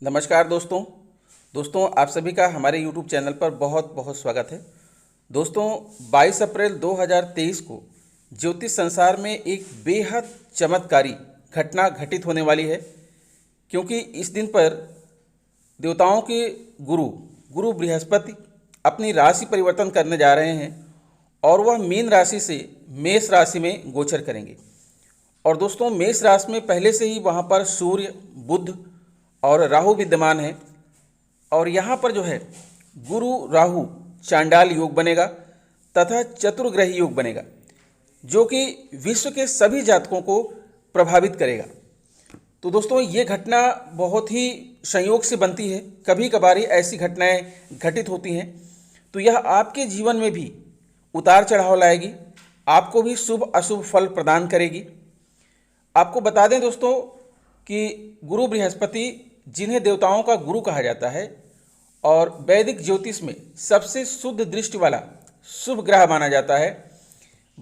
नमस्कार दोस्तों आप सभी का हमारे YouTube चैनल पर बहुत बहुत स्वागत है। दोस्तों 22 अप्रैल 2023 को ज्योतिष संसार में एक बेहद चमत्कारी घटना घटित होने वाली है, क्योंकि इस दिन पर देवताओं के गुरु बृहस्पति अपनी राशि परिवर्तन करने जा रहे हैं और वह मीन राशि से मेष राशि में गोचर करेंगे। और दोस्तों मेष राशि में पहले से ही वहाँ पर सूर्य, बुध और राहु विद्यमान है। और यहाँ पर जो है गुरु राहु चांडाल योग बनेगा तथा चतुर्ग्रही योग बनेगा, जो कि विश्व के सभी जातकों को प्रभावित करेगा। तो दोस्तों ये घटना बहुत ही संयोग से बनती है, कभी कभार ऐसी घटनाएं घटित होती हैं। तो यह आपके जीवन में भी उतार चढ़ाव लाएगी, आपको भी शुभ अशुभ फल प्रदान करेगी। आपको बता दें दोस्तों कि गुरु बृहस्पति, जिन्हें देवताओं का गुरु कहा जाता है और वैदिक ज्योतिष में सबसे शुद्ध दृष्टि वाला शुभ ग्रह माना जाता है,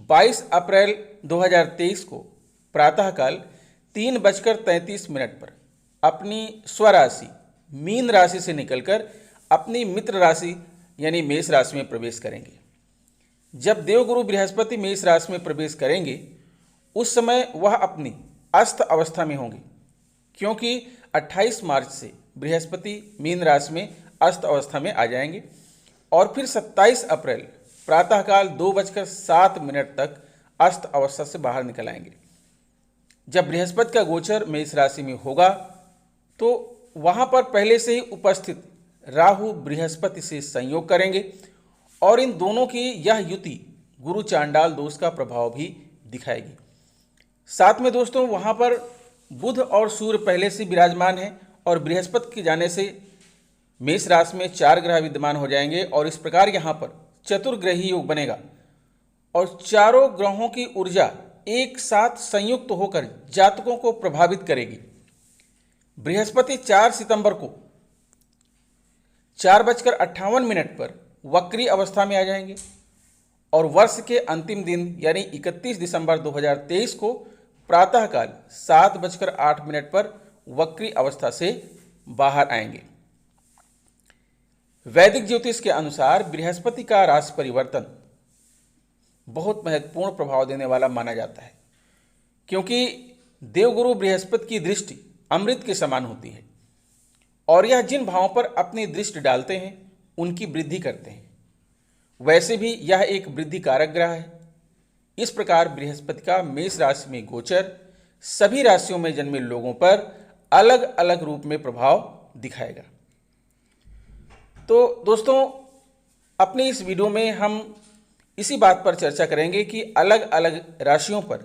22 अप्रैल 2023 को प्रातःकाल 3:33 पर अपनी स्वराशि मीन राशि से निकलकर अपनी मित्र राशि यानी मेष राशि में प्रवेश करेंगे। जब देवगुरु बृहस्पति मेष राशि में प्रवेश करेंगे उस समय वह अपनी अस्त अवस्था में होंगे, क्योंकि 28 मार्च से बृहस्पति मीन राशि में अस्त अवस्था में आ जाएंगे और फिर 27 अप्रैल प्रातःकाल 2:07 तक अस्त अवस्था से बाहर निकल आएंगे। जब बृहस्पति का गोचर मेष राशि में होगा तो वहाँ पर पहले से ही उपस्थित राहु बृहस्पति से संयोग करेंगे और इन दोनों की यह युति गुरु चांडाल दोष का प्रभाव भी दिखाएगी। साथ में दोस्तों वहाँ पर बुध और सूर्य पहले से विराजमान हैं और बृहस्पति के जाने से मेष राशि में 4 ग्रह विद्यमान हो जाएंगे और इस प्रकार यहाँ पर चतुर्ग्रही योग बनेगा और चारों ग्रहों की ऊर्जा एक साथ संयुक्त होकर जातकों को प्रभावित करेगी। बृहस्पति 4 सितंबर को 4:58 पर वक्री अवस्था में आ जाएंगे और वर्ष के अंतिम दिन यानी 31 दिसंबर 2023 को प्रातःकाल 7:08 पर वक्री अवस्था से बाहर आएंगे। वैदिक ज्योतिष के अनुसार बृहस्पति का राशि परिवर्तन बहुत महत्वपूर्ण प्रभाव देने वाला माना जाता है, क्योंकि देवगुरु बृहस्पति की दृष्टि अमृत के समान होती है और यह जिन भावों पर अपनी दृष्टि डालते हैं उनकी वृद्धि करते हैं। वैसे भी यह एक वृद्धि कारक ग्रह है। इस प्रकार बृहस्पति का मेष राशि में गोचर सभी राशियों में जन्मे लोगों पर अलग अलग रूप में प्रभाव दिखाएगा। तो दोस्तों अपनी इस वीडियो में हम इसी बात पर चर्चा करेंगे कि अलग अलग राशियों पर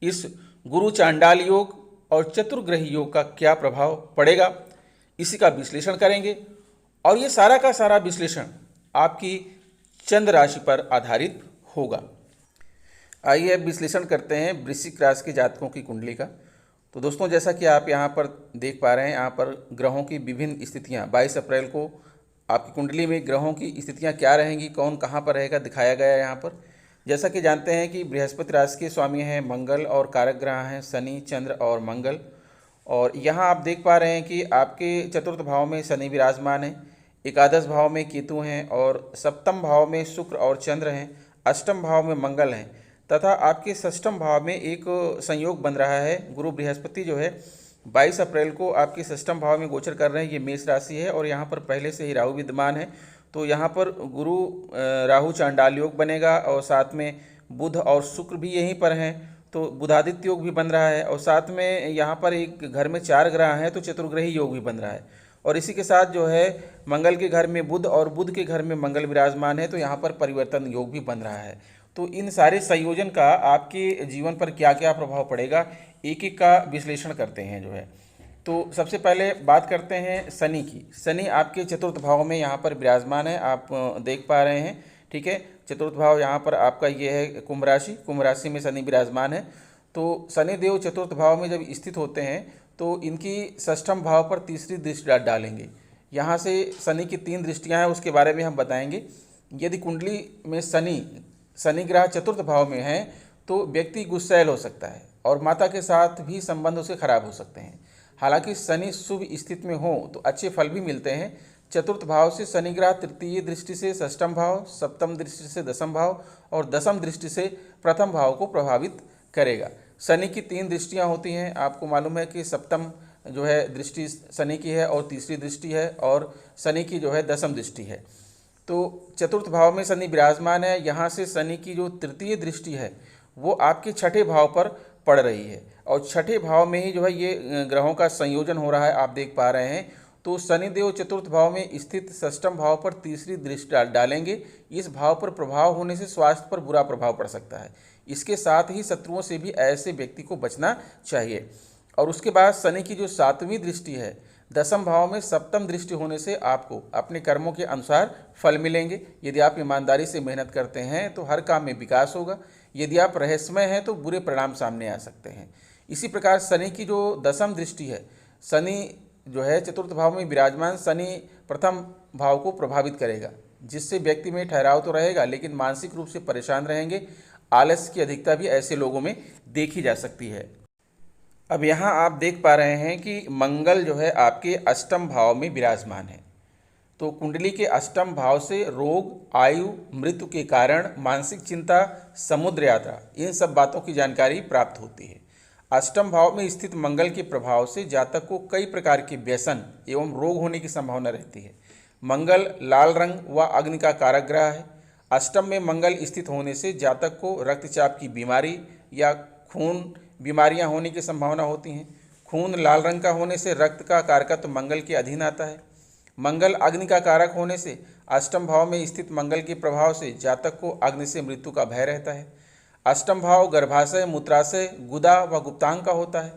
इस गुरु चांडाल योग और चतुर्ग्रही योग का क्या प्रभाव पड़ेगा, इसी का विश्लेषण करेंगे। और ये सारा का सारा विश्लेषण आपकी चंद्र राशि पर आधारित होगा। आइए अब विश्लेषण करते हैं वृश्चिक राशि के जातकों की कुंडली का। तो दोस्तों जैसा कि आप यहाँ पर देख पा रहे हैं, यहाँ पर ग्रहों की विभिन्न स्थितियाँ 22 अप्रैल को आपकी कुंडली में ग्रहों की स्थितियाँ क्या रहेंगी, कौन कहाँ पर रहेगा, दिखाया गया है यहाँ पर। जैसा कि जानते हैं कि बृहस्पति राशि के स्वामी हैं मंगल और कारक ग्रह हैं शनि, चंद्र और मंगल। और यहाँ आप देख पा रहे हैं कि आपके चतुर्थ भाव में शनि विराजमान है, एकादश भाव में केतु हैं और सप्तम भाव में शुक्र और चंद्र हैं, अष्टम भाव में मंगल हैं तथा आपके षष्ठम भाव में एक संयोग बन रहा है। गुरु बृहस्पति जो है 22 अप्रैल को आपके षष्ठम भाव में गोचर कर रहे हैं। ये मेष राशि है और यहाँ पर पहले से ही राहु विद्यमान है, तो यहाँ पर गुरु राहु चांडाल योग बनेगा और साथ में बुध और शुक्र भी यहीं पर हैं, तो बुधादित्य योग भी बन रहा है और साथ में यहाँ पर एक घर में 4 ग्रह हैं तो चतुर्ग्रही योग भी बन रहा है। और इसी के साथ जो है मंगल के घर में बुध और बुध के घर में मंगल विराजमान है, तो यहाँ पर परिवर्तन योग भी बन रहा है। तो इन सारे संयोजन का आपके जीवन पर क्या क्या प्रभाव पड़ेगा, एक एक का विश्लेषण करते हैं जो है। तो सबसे पहले बात करते हैं शनि की। शनि आपके चतुर्थ भाव में यहाँ पर विराजमान है, आप देख पा रहे हैं, ठीक है। चतुर्थ भाव यहाँ पर आपका ये है कुंभ राशि में शनि विराजमान है। तो शनिदेव चतुर्थ भाव में जब स्थित होते हैं तो इनकी षष्ठम भाव पर तीसरी दृष्टि डालेंगे। यहाँ से शनि की 3 दृष्टियाँ हैं, उसके बारे में हम बताएंगे। यदि कुंडली में शनि ग्रह चतुर्थ भाव में है तो व्यक्ति गुस्सैल हो सकता है और माता के साथ भी संबंध उसके खराब हो सकते हैं। हालांकि शनि शुभ स्थिति में हो तो अच्छे फल भी मिलते हैं। चतुर्थ भाव से शनि ग्रह तृतीय दृष्टि से षष्ठम भाव, सप्तम दृष्टि से दसम भाव और दसम दृष्टि से प्रथम भाव को प्रभावित करेगा। शनि की 3 दृष्टियां होती हैं। आपको मालूम है कि सप्तम जो है दृष्टि शनि की है और तीसरी दृष्टि है, और शनि की जो है दसम दृष्टि है। तो चतुर्थ भाव में शनि विराजमान है। यहाँ से शनि की जो तृतीय दृष्टि है वो आपके छठे भाव पर पड़ रही है, और छठे भाव में ही जो है ये ग्रहों का संयोजन हो रहा है, आप देख पा रहे हैं। तो शनिदेव चतुर्थ भाव में स्थित षष्ठम भाव पर तीसरी दृष्टि डालेंगे। इस भाव पर प्रभाव होने से स्वास्थ्य पर बुरा प्रभाव पड़ सकता है। इसके साथ ही शत्रुओं से भी ऐसे व्यक्ति को बचना चाहिए। और उसके बाद शनि की जो 7वीं दृष्टि है दसम भाव में सप्तम दृष्टि होने से आपको अपने कर्मों के अनुसार फल मिलेंगे। यदि आप ईमानदारी से मेहनत करते हैं तो हर काम में विकास होगा। यदि आप रहस्यमय हैं तो बुरे परिणाम सामने आ सकते हैं। इसी प्रकार शनि की जो दसम दृष्टि है, शनि जो है चतुर्थ भाव में विराजमान शनि प्रथम भाव को प्रभावित करेगा, जिससे व्यक्ति में ठहराव तो रहेगा लेकिन मानसिक रूप से परेशान रहेंगे। आलस्य की अधिकता भी ऐसे लोगों में देखी जा सकती है। अब यहाँ आप देख पा रहे हैं कि मंगल जो है आपके अष्टम भाव में विराजमान है। तो कुंडली के अष्टम भाव से रोग, आयु, मृत्यु के कारण, मानसिक चिंता, समुद्र यात्रा, इन सब बातों की जानकारी प्राप्त होती है। अष्टम भाव में स्थित मंगल के प्रभाव से जातक को कई प्रकार के व्यसन एवं रोग होने की संभावना रहती है। मंगल लाल रंग व अग्नि का कारक ग्रह है। अष्टम में मंगल स्थित होने से जातक को रक्तचाप की बीमारी या खून बीमारियां होने की संभावना होती हैं। खून लाल रंग का होने से रक्त का कारकत्व मंगल के अधीन आता है। मंगल अग्नि का कारक होने से अष्टम भाव में स्थित मंगल के प्रभाव से जातक को अग्नि से मृत्यु का भय रहता है। अष्टम भाव गर्भाशय, मूत्राशय, गुदा व गुप्तांग का होता है।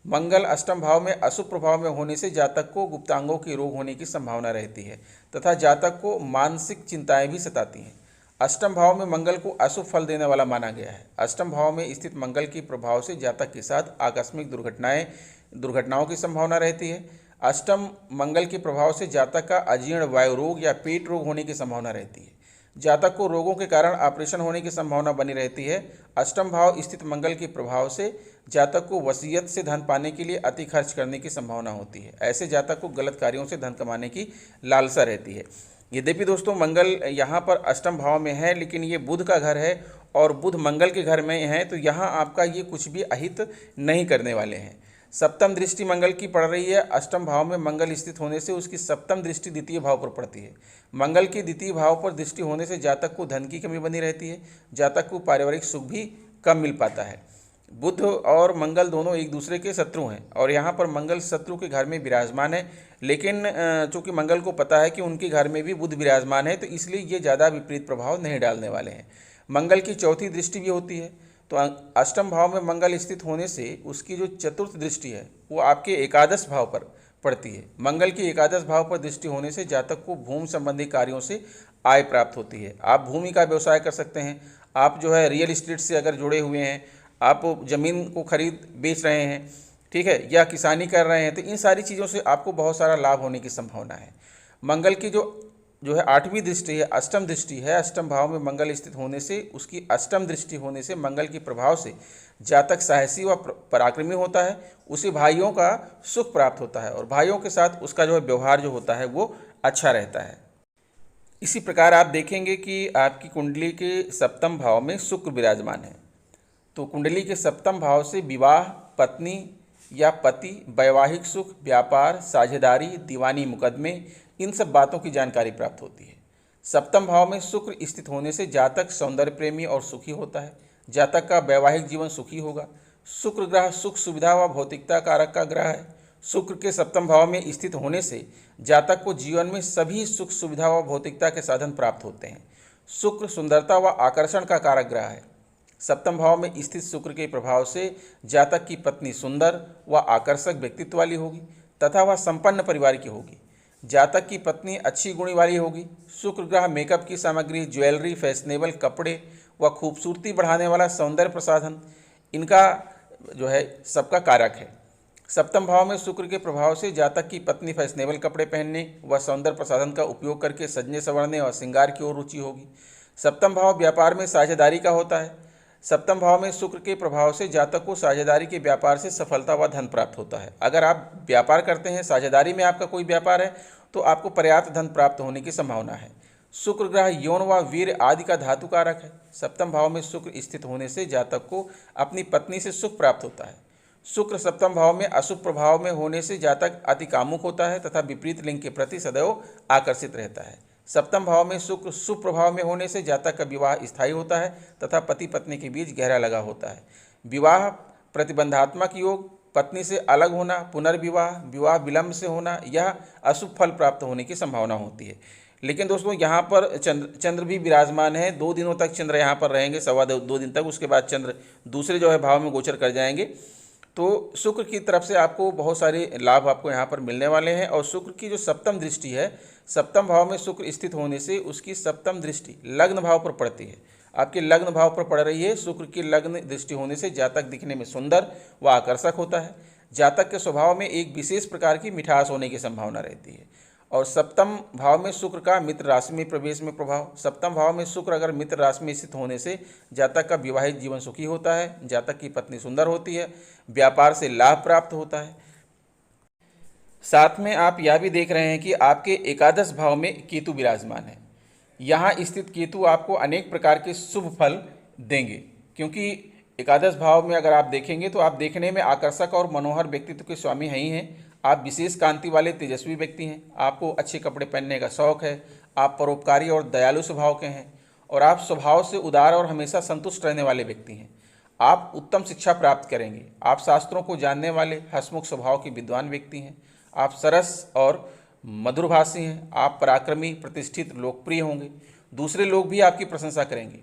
मंगल अष्टम भाव में अशुभ प्रभाव में होने से जातक को गुप्तांगों के रोग होने की संभावना रहती है तथा जातक को मानसिक चिंताएं भी सताती हैं। अष्टम भाव में मंगल को अशुभ फल देने वाला माना गया है। अष्टम भाव में स्थित मंगल के प्रभाव से जातक के साथ आकस्मिक दुर्घटनाओं की संभावना रहती है। अष्टम मंगल के प्रभाव से जातक का अजीर्ण वायु रोग या पेट रोग होने की संभावना रहती है। जातक को रोगों के कारण ऑपरेशन होने की संभावना बनी रहती है। अष्टम भाव स्थित मंगल के प्रभाव से जातक को वसीयत से धन पाने के लिए अति खर्च करने की संभावना होती है। ऐसे जातक को गलत कार्यों से धन कमाने की लालसा रहती है। यद्यपि दोस्तों मंगल यहाँ पर अष्टम भाव में है, लेकिन ये बुध का घर है और बुध मंगल के घर में है, तो यहाँ आपका ये कुछ भी अहित नहीं करने वाले हैं। सप्तम दृष्टि मंगल की पड़ रही है। अष्टम भाव में मंगल स्थित होने से उसकी सप्तम दृष्टि द्वितीय भाव पर पड़ती है। मंगल की द्वितीय भाव पर दृष्टि होने से जातक को धन की कमी बनी रहती है। जातक को पारिवारिक सुख भी कम मिल पाता है। बुध और मंगल दोनों एक दूसरे के शत्रु हैं और यहाँ पर मंगल शत्रु के घर में विराजमान है, लेकिन चूंकि मंगल को पता है कि उनके घर में भी बुध विराजमान है, तो इसलिए ये ज़्यादा विपरीत प्रभाव नहीं डालने वाले हैं। मंगल की चौथी दृष्टि भी होती है। तो अष्टम भाव में मंगल स्थित होने से उसकी जो चतुर्थ दृष्टि है वो आपके एकादश भाव पर पड़ती है। मंगल की एकादश भाव पर दृष्टि होने से जातक को भूमि संबंधी कार्यों से आय प्राप्त होती है। आप भूमि का व्यवसाय कर सकते हैं। आप जो है रियल एस्टेट से अगर जुड़े हुए हैं, आप ज़मीन को खरीद बेच रहे हैं, ठीक है, या किसानी कर रहे हैं, तो इन सारी चीज़ों से आपको बहुत सारा लाभ होने की संभावना है। मंगल की जो है 8वीं दृष्टि है, अष्टम दृष्टि है। अष्टम भाव में मंगल स्थित होने से उसकी अष्टम दृष्टि होने से मंगल के प्रभाव से जातक साहसी व पराक्रमी होता है। उसे भाइयों का सुख प्राप्त होता है और भाइयों के साथ उसका जो है व्यवहार जो होता है वो अच्छा रहता है। इसी प्रकार आप देखेंगे कि आपकी कुंडली के सप्तम भाव में शुक्र विराजमान है। तो कुंडली के सप्तम भाव से विवाह, पत्नी या पति, वैवाहिक सुख, व्यापार, साझेदारी, दीवानी मुकदमे, इन सब बातों की जानकारी प्राप्त होती है। सप्तम भाव में शुक्र स्थित होने से जातक सौंदर्य प्रेमी और सुखी होता है। जातक का वैवाहिक जीवन सुखी होगा। शुक्र ग्रह सुख सुविधा व भौतिकता कारक का ग्रह है। शुक्र के सप्तम भाव में स्थित होने से जातक को जीवन में सभी सुख सुविधा व भौतिकता के साधन प्राप्त होते हैं। शुक्र सुंदरता व आकर्षण का कारक ग्रह है। सप्तम भाव में स्थित शुक्र के प्रभाव से जातक की पत्नी सुंदर व आकर्षक व्यक्तित्व वाली होगी तथा वह संपन्न परिवार की होगी। जातक की पत्नी अच्छी गुणी वाली होगी। शुक्र ग्रह मेकअप की सामग्री, ज्वेलरी, फैशनेबल कपड़े व खूबसूरती बढ़ाने वाला सौंदर्य प्रसाधन, इनका जो है सबका कारक है। सप्तम भाव में शुक्र के प्रभाव से जातक की पत्नी फैशनेबल कपड़े पहनने व सौंदर्य प्रसाधन का उपयोग करके सजने संवरने और श्रृंगार की ओर रुचि होगी। सप्तम भाव व्यापार में साझेदारी का होता है। सप्तम भाव में शुक्र के प्रभाव से जातक को साझेदारी के व्यापार से सफलता व धन प्राप्त होता है। अगर आप व्यापार करते हैं, साझेदारी में आपका कोई व्यापार है, तो आपको पर्याप्त धन प्राप्त होने की संभावना है। शुक्र ग्रह यौन व वीर आदि का धातु कारक है। सप्तम भाव में शुक्र स्थित होने से जातक को अपनी पत्नी से सुख प्राप्त होता है। शुक्र सप्तम भाव में अशुभ प्रभाव में होने से जातक अति कामुक होता है तथा विपरीत लिंग के प्रति सदैव आकर्षित रहता है। सप्तम भाव में शुक्र शुभ प्रभाव में होने से जातक का विवाह स्थायी होता है तथा पति पत्नी के बीच गहरा लगा होता है। विवाह प्रतिबंधात्मक योग, पत्नी से अलग होना, पुनर्विवाह, विवाह विलंब से होना, यह अशुभ फल प्राप्त होने की संभावना होती है। लेकिन दोस्तों यहाँ पर चंद्र भी विराजमान है। 2 दिनों तक चंद्र यहाँ पर रहेंगे, सवा 2 दिन तक। उसके बाद चंद्र दूसरे जो है भाव में गोचर कर जाएंगे। तो शुक्र की तरफ से आपको बहुत सारे लाभ आपको यहाँ पर मिलने वाले हैं। और शुक्र की जो सप्तम दृष्टि है, सप्तम भाव में शुक्र स्थित होने से उसकी सप्तम दृष्टि लग्न भाव पर पड़ती है। आपके लग्न भाव पर पड़ रही है। शुक्र की लग्न दृष्टि होने से जातक दिखने में सुंदर व आकर्षक होता है। जातक के स्वभाव में एक विशेष प्रकार की मिठास होने की संभावना रहती है। और सप्तम भाव में शुक्र का मित्र राशि में प्रवेश में प्रभाव। सप्तम भाव में शुक्र अगर मित्र राशि में स्थित होने से जातक का विवाहित जीवन सुखी होता है, जातक की पत्नी सुंदर होती है, व्यापार से लाभ प्राप्त होता है। साथ में आप यह भी देख रहे हैं कि आपके एकादश भाव में केतु विराजमान है। यहाँ स्थित केतु आपको अनेक प्रकार के शुभ फल देंगे, क्योंकि एकादश भाव में अगर आप देखेंगे तो आप देखने में आकर्षक और मनोहर व्यक्तित्व के स्वामी हैं ही हैं। आप विशेष कांति वाले तेजस्वी व्यक्ति हैं। आपको अच्छे कपड़े पहनने का शौक है। आप परोपकारी और दयालु स्वभाव के हैं और आप स्वभाव से उदार और हमेशा संतुष्ट रहने वाले व्यक्ति हैं। आप उत्तम शिक्षा प्राप्त करेंगे। आप शास्त्रों को जानने वाले हंसमुख स्वभाव के विद्वान व्यक्ति हैं। आप सरस और मधुरभाषी हैं। आप पराक्रमी, प्रतिष्ठित, लोकप्रिय होंगे। दूसरे लोग भी आपकी प्रशंसा करेंगे।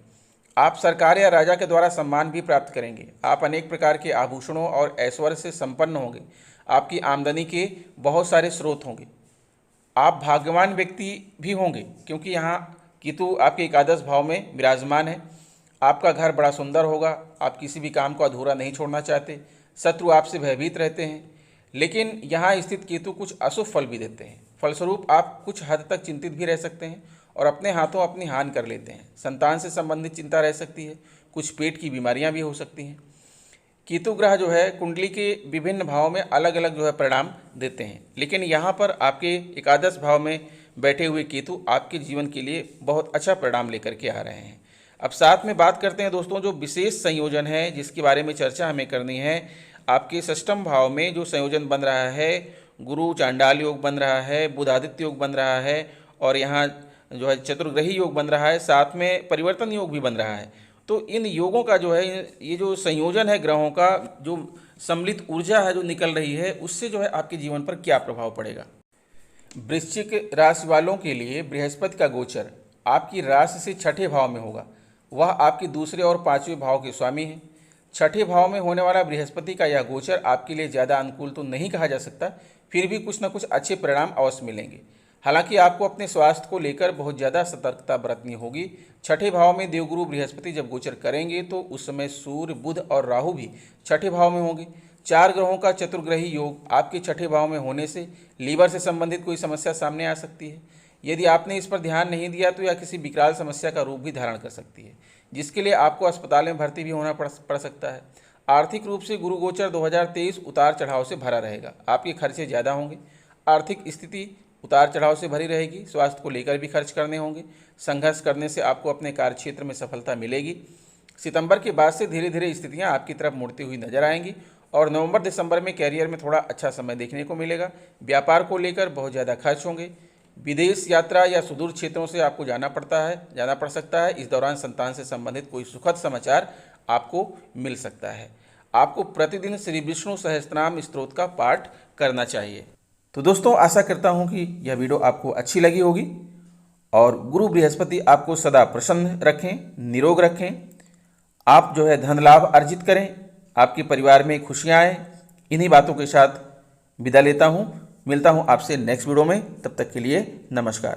आप सरकार या राजा के द्वारा सम्मान भी प्राप्त करेंगे। आप अनेक प्रकार के आभूषणों और ऐश्वर्य से संपन्न होंगे। आपकी आमदनी के बहुत सारे स्रोत होंगे। आप भाग्यवान व्यक्ति भी होंगे, क्योंकि यहाँ केतु आपके एकादश भाव में विराजमान है। आपका घर बड़ा सुंदर होगा। आप किसी भी काम को अधूरा नहीं छोड़ना चाहते। शत्रु आपसे भयभीत रहते हैं। लेकिन यहाँ स्थित केतु कुछ अशुभ फल भी देते हैं। फलस्वरूप आप कुछ हद तक चिंतित भी रह सकते हैं और अपने हाथों अपनी हानि कर लेते हैं। संतान से संबंधित चिंता रह सकती है। कुछ पेट की बीमारियां भी हो सकती हैं। केतु ग्रह जो है कुंडली के विभिन्न भावों में अलग अलग जो है परिणाम देते हैं, लेकिन यहाँ पर आपके एकादश भाव में बैठे हुए केतु आपके जीवन के लिए बहुत अच्छा परिणाम लेकर के आ रहे हैं। अब साथ में बात करते हैं दोस्तों, जो विशेष संयोजन है जिसके बारे में चर्चा हमें करनी है। आपके षष्ठम भाव में जो संयोजन बन रहा है, गुरु चांडाल योग बन रहा है, बुधादित्य योग बन रहा है और यहाँ जो है चतुर्ग्रही योग बन रहा है, साथ में परिवर्तन योग भी बन रहा है। तो इन योगों का जो है, ये जो संयोजन है ग्रहों का, जो सम्मिलित ऊर्जा है जो निकल रही है, उससे जो है आपके जीवन पर क्या प्रभाव पड़ेगा। वृश्चिक राशि वालों के लिए बृहस्पति का गोचर आपकी राशि से छठे भाव में होगा। वह आपके दूसरे और पांचवें भाव के स्वामी हैं। छठे भाव में होने वाला बृहस्पति का यह गोचर आपके लिए ज़्यादा अनुकूल तो नहीं कहा जा सकता, फिर भी कुछ न कुछ अच्छे परिणाम अवश्य मिलेंगे। हालांकि आपको अपने स्वास्थ्य को लेकर बहुत ज़्यादा सतर्कता बरतनी होगी। छठे भाव में देवगुरु बृहस्पति जब गोचर करेंगे तो उस समय सूर्य, बुध और राहु भी छठे भाव में होंगे। 4 ग्रहों का चतुर्ग्रही योग आपके छठे भाव में होने से लीवर से संबंधित कोई समस्या सामने आ सकती है। यदि आपने इस पर ध्यान नहीं दिया तो यह किसी विकराल समस्या का रूप भी धारण कर सकती है, जिसके लिए आपको अस्पताल में भर्ती भी होना पड़ सकता है। आर्थिक रूप से गुरु गोचर 2023 उतार चढ़ाव से भरा रहेगा। आपके खर्चे ज़्यादा होंगे। आर्थिक स्थिति उतार चढ़ाव से भरी रहेगी। स्वास्थ्य को लेकर भी खर्च करने होंगे। संघर्ष करने से आपको अपने कार्यक्षेत्र में सफलता मिलेगी। सितंबर के बाद से धीरे धीरे स्थितियां आपकी तरफ मुड़ती हुई नजर आएंगी और नवंबर दिसंबर में कैरियर में थोड़ा अच्छा समय देखने को मिलेगा। व्यापार को लेकर बहुत ज़्यादा खर्च होंगे। विदेश यात्रा या सुदूर क्षेत्रों से आपको जाना पड़ सकता है। इस दौरान संतान से संबंधित कोई सुखद समाचार आपको मिल सकता है। आपको प्रतिदिन श्री विष्णु सहस्त्रनाम स्तोत्र का पाठ करना चाहिए। तो दोस्तों, आशा करता हूं कि यह वीडियो आपको अच्छी लगी होगी और गुरु बृहस्पति आपको सदा प्रसन्न रखें, निरोग रखें। आप जो है धन लाभ अर्जित करें, आपके परिवार में खुशियां आए। इन्हीं बातों के साथ विदा लेता हूं। मिलता हूं आपसे नेक्स्ट वीडियो में। तब तक के लिए नमस्कार।